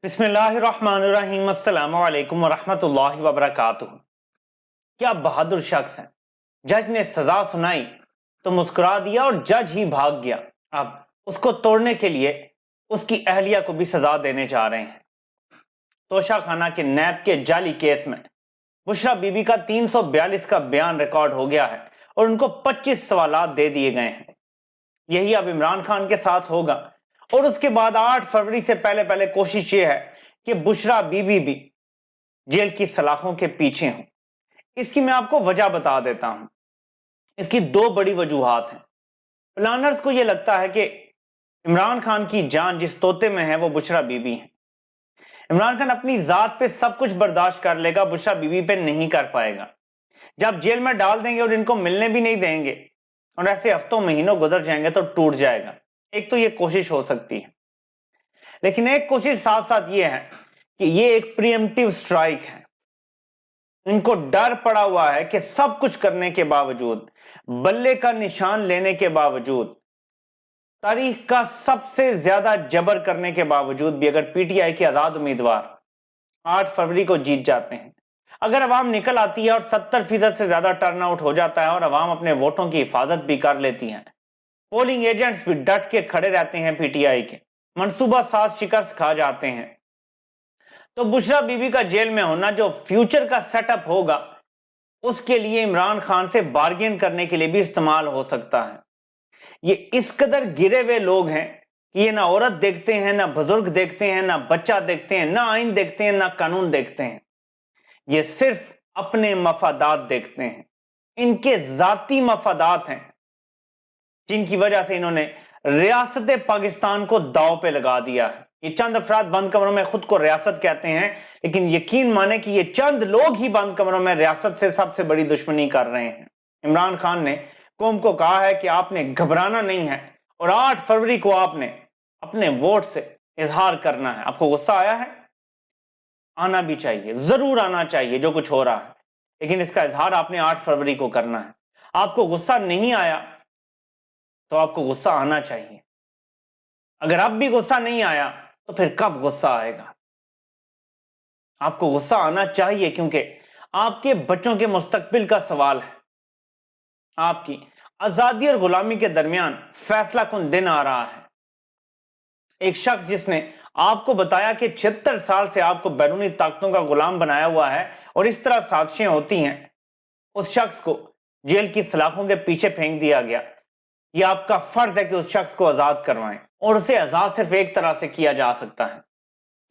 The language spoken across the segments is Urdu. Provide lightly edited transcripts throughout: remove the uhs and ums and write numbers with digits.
بسم اللہ الرحمن الرحیم، السلام علیکم ورحمۃ اللہ وبرکاتہ۔ کیا بہادر شخص ہے، جج نے سزا سنائی تو مسکرا دیا اور جج ہی بھاگ گیا۔ اب اس کو توڑنے کے لیے اس کی اہلیہ کو بھی سزا دینے جا رہے ہیں۔ توشہ خانہ کے نیب کے جعلی کیس میں بشریٰ بی بی کا 342 کا بیان ریکارڈ ہو گیا ہے اور ان کو 25 سوالات دے دیے گئے ہیں۔ یہی اب عمران خان کے ساتھ ہوگا اور اس کے بعد 8 فروری سے پہلے کوشش یہ ہے کہ بشریٰ بی بی بھی جیل کی سلاخوں کے پیچھے ہوں۔ اس کی میں آپ کو وجہ بتا دیتا ہوں۔ اس کی 2 بڑی وجوہات ہیں۔ پلانرز کو یہ لگتا ہے کہ عمران خان کی جان جس طوطے میں ہے وہ بشریٰ بی بی ہے۔ عمران خان اپنی ذات پہ سب کچھ برداشت کر لے گا، بشریٰ بی بی پہ نہیں کر پائے گا۔ جب جیل میں ڈال دیں گے اور ان کو ملنے بھی نہیں دیں گے اور ایسے ہفتوں مہینوں گزر جائیں گے تو ٹوٹ جائے گا۔ ایک تو یہ کوشش ہو سکتی ہے، لیکن ایک کوشش ساتھ ساتھ یہ ہے کہ یہ ایک پریمپٹیو سٹرائک ہے۔ ان کو ڈر پڑا ہوا ہے کہ سب کچھ کرنے کے باوجود، بلے کا نشان لینے کے باوجود، تاریخ کا سب سے زیادہ جبر کرنے کے باوجود بھی اگر پی ٹی آئی کے آزاد امیدوار 8 فروری کو جیت جاتے ہیں، اگر عوام نکل آتی ہے اور 70% سے زیادہ ٹرن آؤٹ ہو جاتا ہے اور عوام اپنے ووٹوں کی حفاظت بھی کر لیتی ہیں، پولنگ ایجنٹس بھی ڈٹ کے کھڑے رہتے ہیں پی ٹی آئی کے، منصوبہ ساز شکست کھا جاتے ہیں، تو بشریٰ بی بی کا جیل میں ہونا جو فیوچر کا سیٹ اپ ہوگا اس کے لیے عمران خان سے بارگین کرنے کے لیے بھی استعمال ہو سکتا ہے۔ یہ اس قدر گرے ہوئے لوگ ہیں کہ یہ نہ عورت دیکھتے ہیں، نہ بزرگ دیکھتے ہیں، نہ بچہ دیکھتے ہیں، نہ آئین دیکھتے ہیں، نہ قانون دیکھتے ہیں۔ یہ صرف اپنے مفادات دیکھتے ہیں۔ ان کے ذاتی مفادات ہیں جن کی وجہ سے انہوں نے ریاست پاکستان کو داؤ پہ لگا دیا ہے۔ یہ چند افراد بند کمروں میں خود کو ریاست کہتے ہیں، لیکن یقین مانے کہ یہ چند لوگ ہی بند کمروں میں ریاست سے سب سے بڑی دشمنی کر رہے ہیں۔ عمران خان نے قوم کو کہا ہے کہ آپ نے گھبرانا نہیں ہے اور 8 فروری کو آپ نے اپنے ووٹ سے اظہار کرنا ہے۔ آپ کو غصہ آیا ہے؟ آنا بھی چاہیے، ضرور آنا چاہیے جو کچھ ہو رہا ہے، لیکن اس کا اظہار آپ نے 8 فروری کو کرنا ہے۔ آپ کو غصہ نہیں آیا تو آپ کو غصہ آنا چاہیے۔ اگر اب بھی غصہ نہیں آیا تو پھر کب غصہ آئے گا؟ آپ کو غصہ آنا چاہیے کیونکہ آپ کے بچوں کے مستقبل کا سوال ہے۔ آپ کی آزادی اور غلامی کے درمیان فیصلہ کن دن آ رہا ہے۔ ایک شخص جس نے آپ کو بتایا کہ 76 سال سے آپ کو بیرونی طاقتوں کا غلام بنایا ہوا ہے اور اس طرح سازشیں ہوتی ہیں، اس شخص کو جیل کی سلاخوں کے پیچھے پھینک دیا گیا۔ یہ آپ کا فرض ہے کہ اس شخص کو آزاد کروائیں، اور اسے آزاد صرف ایک طرح سے کیا جا سکتا ہے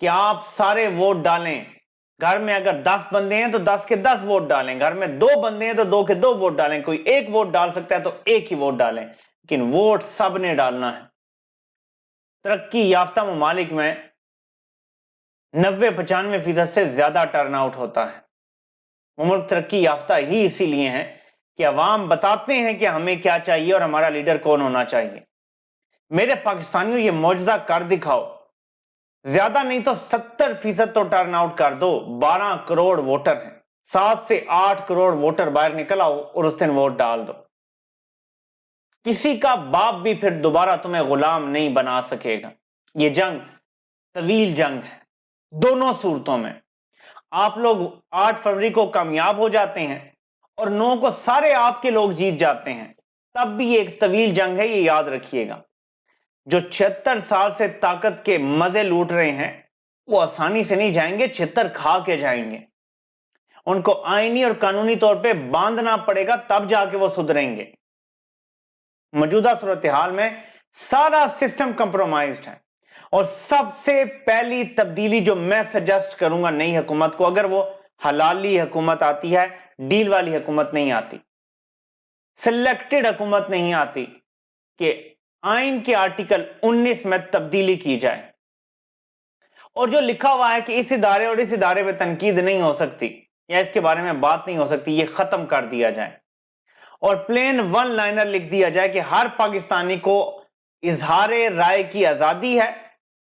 کہ آپ سارے ووٹ ڈالیں۔ گھر میں اگر 10 بندے ہیں تو 10 کے 10 ووٹ ڈالیں، گھر میں 2 بندے ہیں تو 2 کے 2 ووٹ ڈالیں، کوئی ایک ووٹ ڈال سکتا ہے تو ایک ہی ووٹ ڈالیں، لیکن ووٹ سب نے ڈالنا ہے۔ ترقی یافتہ ممالک میں 90-95% سے زیادہ ٹرن آؤٹ ہوتا ہے۔ وہ ملک ترقی یافتہ ہی اسی لیے ہیں کہ عوام بتاتے ہیں کہ ہمیں کیا چاہیے اور ہمارا لیڈر کون ہونا چاہیے۔ میرے پاکستانیوں، یہ معجزہ کر دکھاؤ، زیادہ نہیں تو 70% تو ٹرن آؤٹ کر دو۔ 12 کروڑ ووٹر ہیں، 7 سے 8 کروڑ ووٹر باہر نکل آؤ اور اس دن ووٹ ڈال دو۔ کسی کا باپ بھی پھر دوبارہ تمہیں غلام نہیں بنا سکے گا۔ یہ جنگ طویل جنگ ہے، دونوں صورتوں میں۔ آپ لوگ 8 فروری کو کامیاب ہو جاتے ہیں اور 9 کو سارے آپ کے لوگ جیت جاتے ہیں، تب بھی یہ ایک طویل جنگ ہے، یہ یاد رکھیے گا۔ جو 76 سال سے طاقت کے مزے لوٹ رہے ہیں وہ آسانی سے نہیں جائیں گے، چھتر کھا کے جائیں گے۔ ان کو آئینی اور قانونی طور پہ باندھنا پڑے گا، تب جا کے وہ سدھریں گے۔ موجودہ صورتحال میں سارا سسٹم کمپرومائزڈ ہے، اور سب سے پہلی تبدیلی جو میں سجیسٹ کروں گا نئی حکومت کو، اگر وہ حلالی حکومت آتی ہے، ڈیل والی حکومت نہیں آتی، سلیکٹڈ حکومت نہیں آتی، کہ آئین کے آرٹیکل 19 میں تبدیلی کی جائے، اور جو لکھا ہوا ہے کہ اس ادارے اور اس ادارے پہ تنقید نہیں ہو سکتی یا اس کے بارے میں بات نہیں ہو سکتی، یہ ختم کر دیا جائے، اور پلین 1 لائنر لکھ دیا جائے کہ ہر پاکستانی کو اظہار رائے کی آزادی ہے،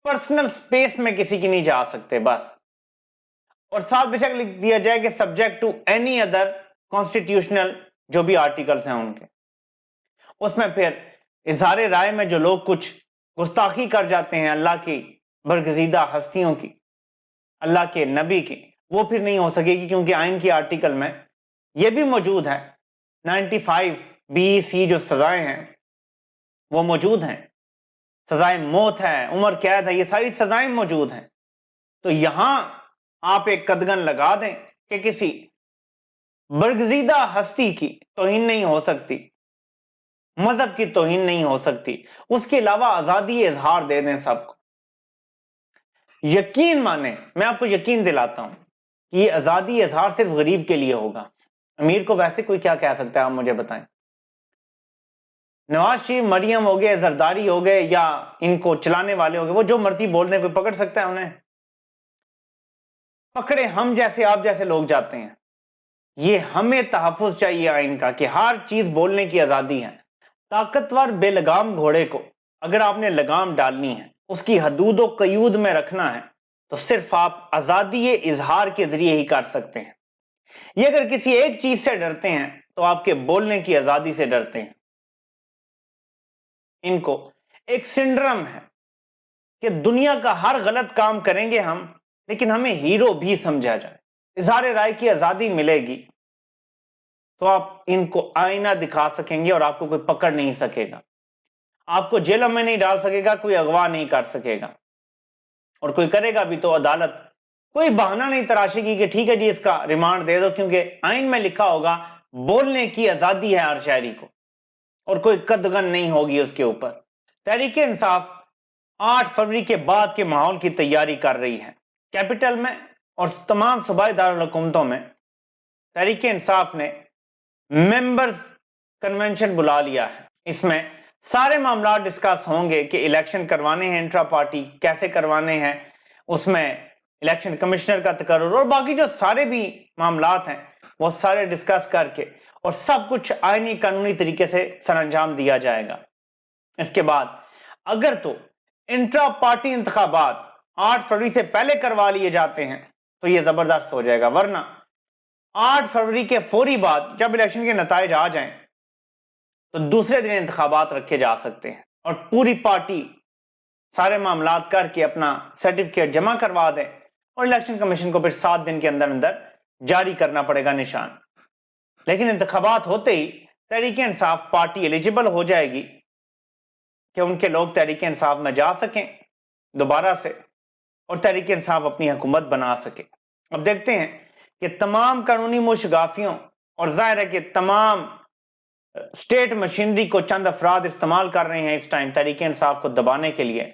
پرسنل سپیس میں کسی کی نہیں جا سکتے بس، اور ساتھ بے شک لکھ دیا جائے کہ subject to any other constitutional جو بھی آرٹیکلز ہیں ان کے۔ اس میں پھر اظہار رائے میں جو لوگ کچھ گستاخی کر جاتے ہیں اللہ کی برگزیدہ ہستیوں کی، اللہ کے نبی کی، وہ پھر نہیں ہو سکے گی، کیونکہ آئین کی آرٹیکل میں یہ بھی موجود ہے 95B(C) جو سزائیں ہیں وہ موجود ہیں، سزائے موت ہے، عمر قید ہے، یہ ساری سزائیں موجود ہیں۔ تو یہاں آپ ایک قدغن لگا دیں کہ کسی برگزیدہ ہستی کی توہین نہیں ہو سکتی، مذہب کی توہین نہیں ہو سکتی، اس کے علاوہ آزادی اظہار دے دیں سب کو۔ یقین مانیں، میں آپ کو یقین دلاتا ہوں کہ یہ آزادی اظہار صرف غریب کے لیے ہوگا، امیر کو ویسے کوئی کیا کہہ سکتا ہے، آپ مجھے بتائیں۔ نواز شریف، مریم ہو گئے، زرداری ہو گئے، یا ان کو چلانے والے ہو گئے، وہ جو مرضی بول دیں، کوئی پکڑ سکتا ہے انہیں؟ پکڑے ہم جیسے آپ جیسے لوگ جاتے ہیں۔ یہ ہمیں تحفظ چاہیے آئین کا کہ ہر چیز بولنے کی آزادی ہے۔ طاقتور بے لگام گھوڑے کو اگر آپ نے لگام ڈالنی ہے، اس کی حدود و قیود میں رکھنا ہے، تو صرف آپ آزادی اظہار کے ذریعے ہی کر سکتے ہیں۔ یہ اگر کسی ایک چیز سے ڈرتے ہیں تو آپ کے بولنے کی آزادی سے ڈرتے ہیں۔ ان کو ایک سنڈرم ہے کہ دنیا کا ہر غلط کام کریں گے ہم، لیکن ہمیں ہیرو بھی سمجھا جائے، اظہار رائے کی آزادی ملے گی تو آپ ان کو آئینہ دکھا سکیں گے اور آپ کو کوئی پکڑ نہیں سکے گا، آپ کو جیلوں میں نہیں ڈال سکے گا، کوئی اغوا نہیں کر سکے گا، اور کوئی کرے گا بھی تو عدالت کوئی بہانہ نہیں تراشے گی کہ ٹھیک ہے جی اس کا ریمانڈ دے دو، کیونکہ آئین میں لکھا ہوگا بولنے کی آزادی ہے ہر شہری کو، اور کوئی قدغن نہیں ہوگی اس کے اوپر۔ تحریک انصاف 8 فروری کے بعد کے ماحول کی تیاری کر رہی ہے۔ کیپٹل میں اور تمام صوبائی دارالحکومتوں میں تحریک انصاف نے ممبرز کنونشن بلا لیا ہے۔ اس میں سارے معاملات ڈسکس ہوں گے کہ الیکشن کروانے ہیں انٹرا پارٹی کیسے کروانے ہیں، اس میں الیکشن کمشنر کا تقرر اور باقی جو سارے بھی معاملات ہیں وہ سارے ڈسکس کر کے اور سب کچھ آئینی قانونی طریقے سے سر انجام دیا جائے گا۔ اس کے بعد اگر تو انٹرا پارٹی انتخابات 8 فروری سے پہلے کروا لیے جاتے ہیں تو یہ زبردست ہو جائے گا، ورنہ 8 فروری کے فوری بعد جب الیکشن کے نتائج آ جائیں تو دوسرے دن انتخابات رکھے جا سکتے ہیں، اور پوری پارٹی سارے معاملات کر کے اپنا سرٹیفکیٹ جمع کروا دیں، اور الیکشن کمیشن کو پھر 7 دن کے اندر اندر جاری کرنا پڑے گا نشان۔ لیکن انتخابات ہوتے ہی تحریک انصاف پارٹی ایلیجیبل ہو جائے گی کہ ان کے لوگ تحریک انصاف میں جا سکیں دوبارہ سے، اور تحریک انصاف اپنی حکومت بنا سکے۔ اب دیکھتے ہیں کہ تمام قانونی مشگافیوں اور ظاہر ہے کہ تمام اسٹیٹ مشینری کو چند افراد استعمال کر رہے ہیں اس ٹائم تحریک انصاف کو دبانے کے لیے،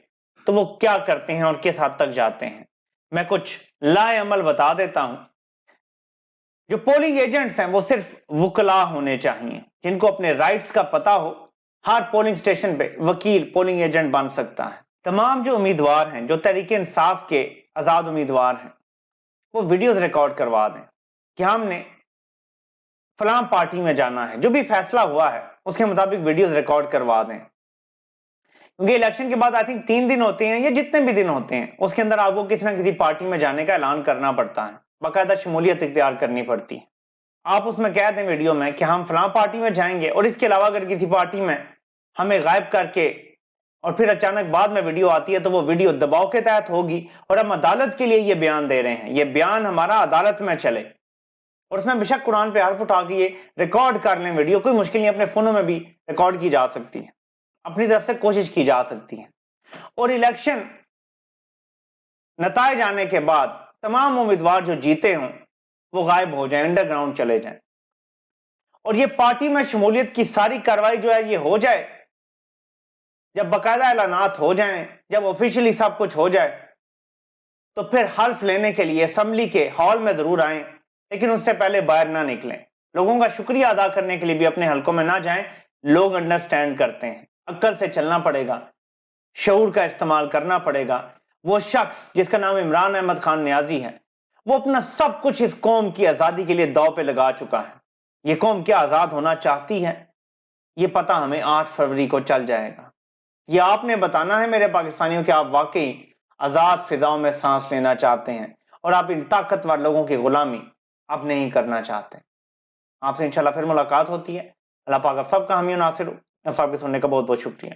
تو وہ کیا کرتے ہیں اور کس حد تک جاتے ہیں۔ میں کچھ لائے عمل بتا دیتا ہوں۔ جو پولنگ ایجنٹس ہیں وہ صرف وکلا ہونے چاہیے، جن کو اپنے رائٹس کا پتا ہو۔ ہر پولنگ سٹیشن پہ وکیل پولنگ ایجنٹ بن سکتا ہے۔ تمام جو امیدوار ہیں، جو تحریک انصاف کے آزاد امیدوار ہیں، وہ ویڈیوز ریکارڈ کروا دیں کہ ہم نے فلاں پارٹی میں جانا ہے، جو بھی فیصلہ ہوا ہے اس کے مطابق ویڈیوز ریکارڈ کروا دیں، کیونکہ الیکشن کے بعد آئی تھنک 3 دن ہوتے ہیں یا جتنے بھی دن ہوتے ہیں، اس کے اندر آپ کو کسی نہ کسی پارٹی میں جانے کا اعلان کرنا پڑتا ہے، باقاعدہ شمولیت اختیار کرنی پڑتی ہے۔ آپ اس میں کہہ دیں ویڈیو میں کہ ہم فلاں پارٹی میں جائیں گے، اور اس کے علاوہ اگر کسی پارٹی میں ہمیں غائب کر کے اور پھر اچانک بعد میں ویڈیو آتی ہے تو وہ ویڈیو دباؤ کے تحت ہوگی، اور ہم عدالت کے لیے یہ بیان دے رہے ہیں، یہ بیان ہمارا عدالت میں چلے، اور اس میں بے شک قرآن پہ حرف اٹھا کے یہ ریکارڈ کر لیں ویڈیو، کوئی مشکل نہیں، اپنے فونوں میں بھی ریکارڈ کی جا سکتی ہے، اپنی طرف سے کوشش کی جا سکتی ہے۔ اور الیکشن نتائج آنے کے بعد تمام امیدوار جو جیتے ہوں وہ غائب ہو جائیں، انڈر گراؤنڈ چلے جائیں، اور یہ پارٹی میں شمولیت کی ساری کارروائی جو ہے یہ ہو جائے جب باقاعدہ اعلانات ہو جائیں، جب آفیشلی سب کچھ ہو جائے، تو پھر حلف لینے کے لیے اسمبلی کے ہال میں ضرور آئیں، لیکن اس سے پہلے باہر نہ نکلیں۔ لوگوں کا شکریہ ادا کرنے کے لیے بھی اپنے حلقوں میں نہ جائیں، لوگ انڈرسٹینڈ کرتے ہیں، عقل سے چلنا پڑے گا، شعور کا استعمال کرنا پڑے گا۔ وہ شخص جس کا نام عمران احمد خان نیازی ہے، وہ اپنا سب کچھ اس قوم کی آزادی کے لیے داؤ پہ لگا چکا ہے۔ یہ قوم کیا آزاد ہونا چاہتی ہے، یہ پتہ ہمیں 8 فروری کو چل جائے گا۔ یہ آپ نے بتانا ہے میرے پاکستانیوں کہ آپ واقعی آزاد فضاؤں میں سانس لینا چاہتے ہیں، اور آپ ان طاقتور لوگوں کی غلامی آپ نہیں کرنا چاہتے۔ آپ سے انشاءاللہ پھر ملاقات ہوتی ہے۔ اللہ پاک آپ سب کا حامی و ناصر ہو۔ آپ کے سننے کا بہت بہت شکریہ۔